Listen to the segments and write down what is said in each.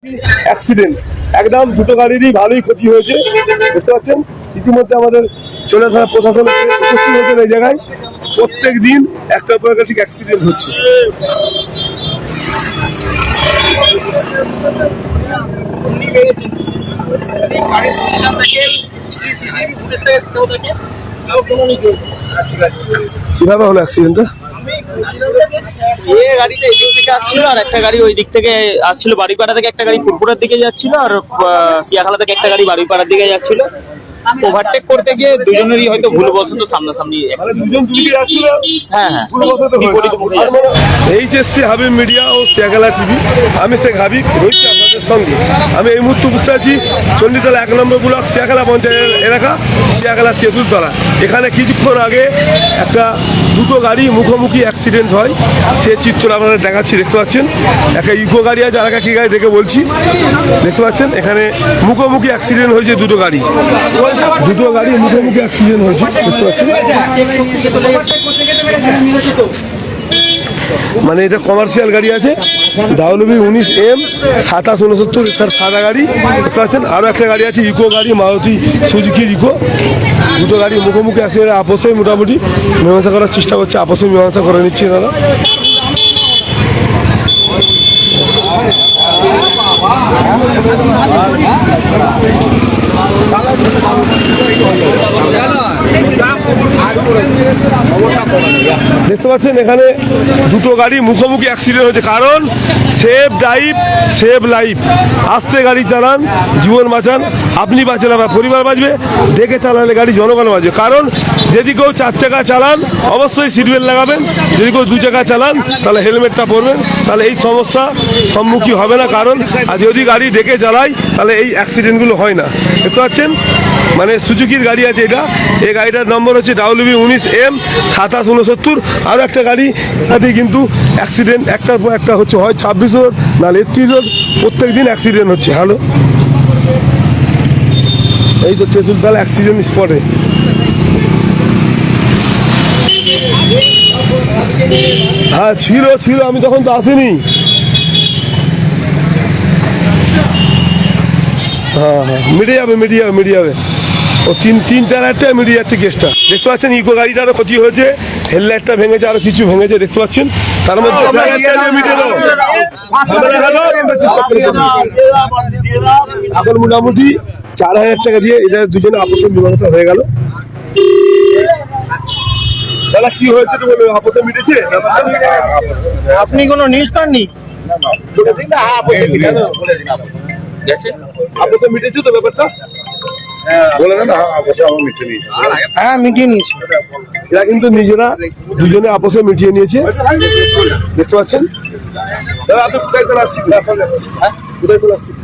Accident একদম দুটো গাড়িরই ভালোই ক্ষতি হয়েছে দেখতে পাচ্ছেন। ইতিমধ্যে আমাদের চন্দ্রনাথ থানা প্রশাসন উপস্থিত হয়েছেন এই জায়গায়। প্রত্যেক দিন একটার পর একটা ঠিক অ্যাক্সিডেন্ট হচ্ছে। কিভাবে হলো অ্যাক্সিডেন্টটা? গাড়িটা এই দিক থেকে আসছিল আর একটা গাড়ি ওই দিক থেকে আসছিল, বাড়িপাড়া থেকে একটা গাড়ি ফুলপুরার দিকে যাচ্ছিল আর সিয়াখালা থেকে একটা গাড়ি বাড়িপাড়ার দিকে যাচ্ছিল। ওভারটেক করতে গিয়ে দুজনেরই হয়তো ভুলবশত সামনাসামনি। হ্যাঁ হ্যাঁ, এইচএসসি হাবিব মিডিয়া ও সিয়াখালা টিভি, আমি শেখ হাবিব রয়েছি আপনাদের সঙ্গে। আমি এই মুহূর্তে বসে আছি চণ্ডীতলা 1 নম্বর ব্লক সিয়াখালা পঞ্চায়েত এলাকা, সিয়াখালা তেঁতুলতলা। এখানে কিছুক্ষণ আগে একটা দুটো গাড়ি মুখোমুখি অ্যাক্সিডেন্ট হয়, সে চিত্র আপনারা দেখাচ্ছি। দেখতে পাচ্ছেন একটা ইকো গাড়ি আছে আর একটা কি গাড়ি দেখে বলছি। দেখতে পাচ্ছেন এখানে মুখোমুখি অ্যাক্সিডেন্ট হয়েছে, দুটো গাড়ি মুখোমুখি অ্যাক্সিডেন্ট হয়েছে দেখতে পাচ্ছেন। মানে এটা কমার্শিয়াল গাড়ি আছে, WB 19M 2769 তার সাদা গাড়ি দেখতে পাচ্ছেন। আরও একটা গাড়ি আছে ইকো গাড়ি, মারুতি সুজুকির ইকো। দুটো গাড়ি মুখোমুখি অ্যাক্সিডেন্ট, আপসে মোটামুটি মীমাংসা করার চেষ্টা করছে, আপসে মীমাংসা করে নিচ্ছে তারা। দেখতে পাচ্ছেন এখানে দুটো গাড়ি মুখোমুখি অ্যাক্সিডেন্ট হয়েছে। কারণ সেভ ড্রাইভ সেভ লাইফ, আস্তে গাড়ি চালান, জীবন বাঁচান, আপনি বাঁচলে আপনার পরিবার বাঁচবে। দেখে চালালে গাড়ি জনগণ বাঁচবে। কারণ যদি কেউ 4 চাকা চালান অবশ্যই সিট বেল্ট লাগাবেন, যদি কেউ 2 চাকা চালান তাহলে হেলমেটটা পরবেন, তাহলে এই সমস্যা সম্মুখীন হবে না। কারণ আর যদি গাড়ি দেখে চালাই তাহলে এই অ্যাক্সিডেন্টগুলো হয় না। দেখতে পাচ্ছেন মানে সুজুকির গাড়ি আছে এটা, এই গাড়িটার নম্বর হচ্ছে WB 19M 2769। আরও একটা গাড়ি তাতে কিন্তু অ্যাক্সিডেন্ট একটার পর একটা হচ্ছে, হয় 26 রোড নাহলে 31 রোড, প্রত্যেক দিন অ্যাক্সিডেন্ট হচ্ছে। হ্যালো, এই তো তেঁতুলতলা অ্যাক্সিডেন্ট স্পটে। হ্যাঁ ছিল, আমি তখন তো আসিনি। হ্যাঁ মিটে যাবে ও 3-4 মিটে যাচ্ছে কেসটা। দেখতে পাচ্ছেন ইকো গাড়িটারও ক্ষতি হয়েছে, হেডলাইটটা ভেঙেছে, আরো কিছু ভেঙেছে দেখতে পাচ্ছেন। তার মধ্যে এখন মোটামুটি 4000 টাকা দিয়ে এদের দুজনে আপসে মীমাংসা হয়ে গেল। দাদা কি হয়েছে তো বলবে, আপসে মিটেছে? আপনি কোনো নিউজ পাননি? আপসে মিটেছে তো ব্যাপারটা? হ্যাঁ মিটিয়ে নিয়েছি। এরা কিন্তু নিজেরা দুজনে আপসে মিটিয়ে নিয়েছে দেখতে পাচ্ছেন। দাদা আপনি কোথায় চলে আসছেন? কোথায় চলে আসছেন?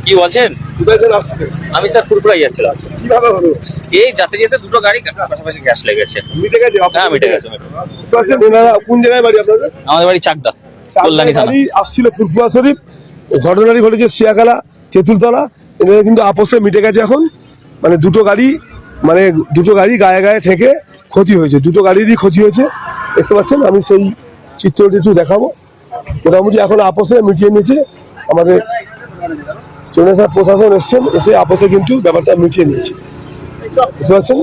কি বলছেন? কোথায় চলে আসছেন? আমি স্যার ফুলপুরাই যাচ্ছিলাম। কিভাবে হলো? এই যেতে যেতে দুটো গাড়ি পাশাপাশি গ্যাস লেগেছে। মিটে গেছে? হ্যাঁ মিটে গেছে। কোন জায়গায় বাড়ি আপনাদের? আমাদের বাড়ি চাকদা, কল্যাণী থানা। আসছিল ফুলপুরা শরীফ, ঘটনাটি ঘটেছে সিয়াখালা তেঁতুলতলা। এখানে কিন্তু আপসে মিটে গেছে এখন। মানে দুটো গাড়ি গায়ে গায়ে ঠেকে ক্ষতি হয়েছে, দুটো গাড়িরই ক্ষতি হয়েছে দেখতে পাচ্ছেন। আমি সেই চিত্রটি একটু দেখাবো। মোটামুটি এখন আপসে মিটিয়ে নিয়েছে আমাদের চন্দ্রনাথ প্রশাসন এসছেন, এসে আপসে কিন্তু ব্যাপারটা মিটিয়ে নিয়েছে বুঝতে পারছেন।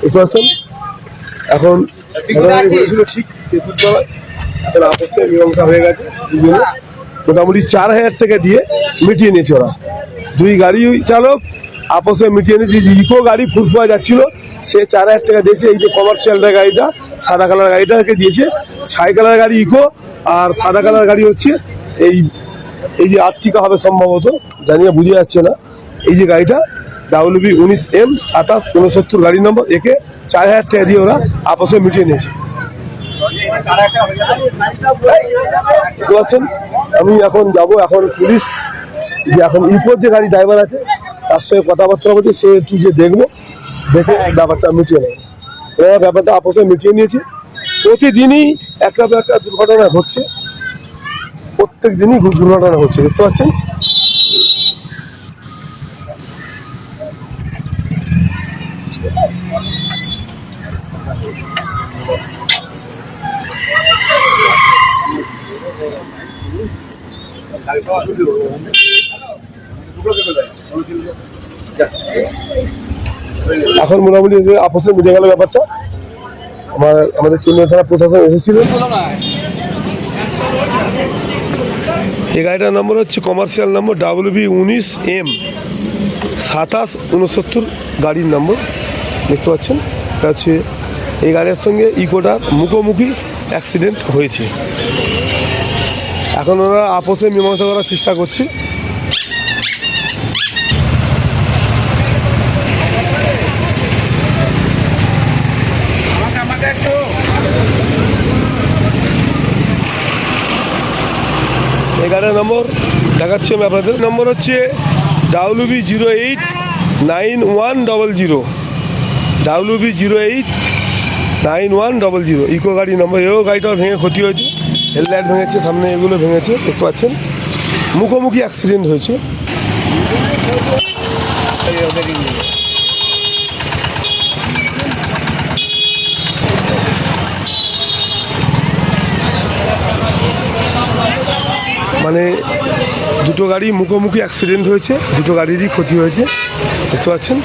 বুঝতে পারছেন এখন ঠিক তেঁতুলতলায় এখন আপসে মীমাংসা হয়ে গেছে। দুজনে মোটামুটি 4000 টাকা দিয়ে মিটিয়ে নিয়েছে ওরা। দুই গাড়ি চালক আপসে মিটিয়ে নিয়েছে। যে ইকো গাড়ি ফুলপুরা যাচ্ছিল সে 4000 টাকা দিয়েছে। এই যে কমার্শিয়ালটা গাড়িটা সাদা কালার গাড়িটাকে দিয়েছে। ছাই কালার গাড়ি ইকো আর সাদা কালার গাড়ি হচ্ছে এই যে আর্টিকা হবে সম্ভবত, জানি না, বুঝে যাচ্ছে না। এই যে গাড়িটা WB 19M 2769 গাড়ি নম্বর, একে 4000 টাকা দিয়ে ওরা আপসে মিটিয়ে নিয়েছে। আমি এখন যাব, এখন পুলিশ যে এখন ইকোর যে গাড়ি ড্রাইভার আছে তার সঙ্গে কথাবার্তা বলছে, সে একটু যে দেখবো, দেখে ব্যাপারটা মিটিয়ে নেবে। এরা ব্যাপারটা আপসে মিটিয়ে নিয়েছে। প্রতিদিনই একটা দুর্ঘটনা ঘটছে, প্রত্যেক দিনই দুর্ঘটনা হচ্ছে দেখতে পাচ্ছেন। এখন মোটামুটি আপসে মিটে গেল ব্যাপারটা। আমাদের চন্দ্র থানা প্রশাসন এসেছিল। এই গাড়িটার নম্বর হচ্ছে কমার্শিয়াল নম্বর WB19M 2769 গাড়ির নম্বর দেখতে পাচ্ছেন। এটা হচ্ছে এই গাড়ির সঙ্গে ইকোটার মুখোমুখি অ্যাক্সিডেন্ট হয়েছে। এখন ওরা আপসে মীমাংসা করার চেষ্টা করছে। এই গাড়ির নম্বর দেখাচ্ছি আমি আপনাদের। নম্বর হচ্ছে WB089100 WB089100 ইকো গাড়ি নম্বর। এও গাড়িটাও ভেঙে ক্ষতি হয়েছে, হেডলাইট ভেঙেছে, সামনে এগুলো ভেঙেছে দেখতে পাচ্ছেন। মুখোমুখি অ্যাক্সিডেন্ট হয়েছে। মানে দুটো গাড়ি মুখোমুখি অ্যাক্সিডেন্ট হয়েছে, দুটো গাড়িরই ক্ষতি হয়েছে দেখতে পাচ্ছেন।